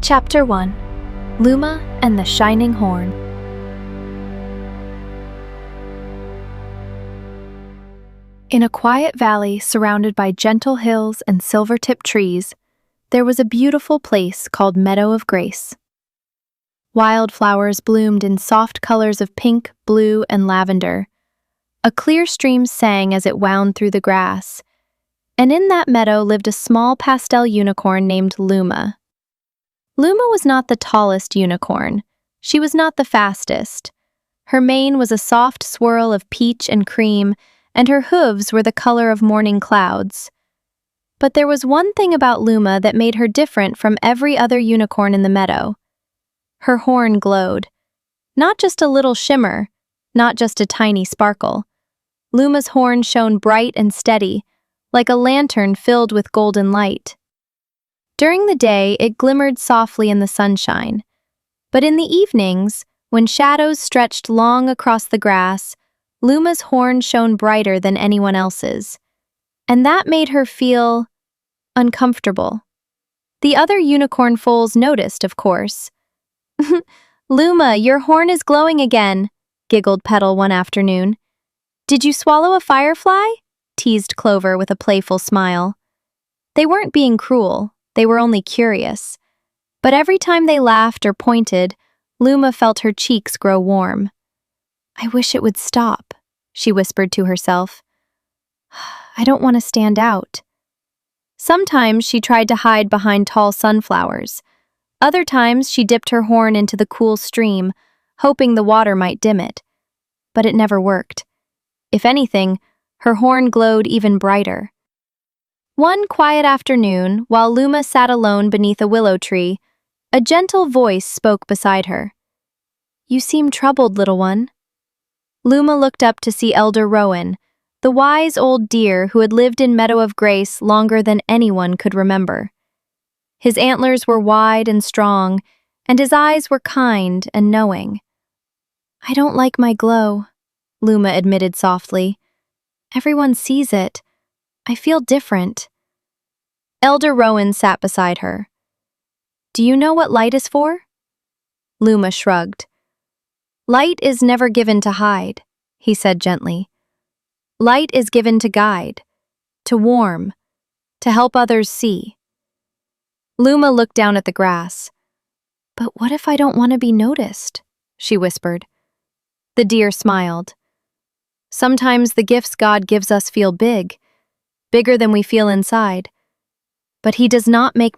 Chapter 1. Luma and the Shining Horn. In a quiet valley surrounded by gentle hills and silver-tipped trees, there was a beautiful place called Meadow of Grace. Wildflowers bloomed in soft colors of pink, blue, and lavender. A clear stream sang as it wound through the grass, and in that meadow lived a small pastel unicorn named Luma. Luma was not the tallest unicorn. She was not the fastest. Her mane was a soft swirl of peach and cream, and her hooves were the color of morning clouds. But there was one thing about Luma that made her different from every other unicorn in the meadow. Her horn glowed. Not just a little shimmer, not just a tiny sparkle. Luma's horn shone bright and steady, like a lantern filled with golden light. During the day, it glimmered softly in the sunshine. But in the evenings, when shadows stretched long across the grass, Luma's horn shone brighter than anyone else's. And that made her feel uncomfortable. The other unicorn foals noticed, of course. "Luma, your horn is glowing again," giggled Petal one afternoon. "Did you swallow a firefly?" teased Clover with a playful smile. They weren't being cruel, they were only curious. But every time they laughed or pointed, Luma felt her cheeks grow warm. "I wish it would stop," she whispered to herself. "I don't want to stand out." Sometimes she tried to hide behind tall sunflowers. Other times she dipped her horn into the cool stream, hoping the water might dim it. But it never worked. If anything, her horn glowed even brighter. One quiet afternoon, while Luma sat alone beneath a willow tree, a gentle voice spoke beside her. "You seem troubled, little one." Luma looked up to see Elder Rowan, the wise old deer who had lived in Meadow of Grace longer than anyone could remember. His antlers were wide and strong, and his eyes were kind and knowing. "I don't like my glow," Luma admitted softly. "Everyone sees it. I feel different." Elder Rowan sat beside her. "Do you know what light is for?" Luma shrugged. "Light is never given to hide," he said gently. "Light is given to guide, to warm, to help others see." Luma looked down at the grass. "But what if I don't want to be noticed?" she whispered. The deer smiled. "Sometimes the gifts God gives us feel big, bigger than we feel inside. But He does not make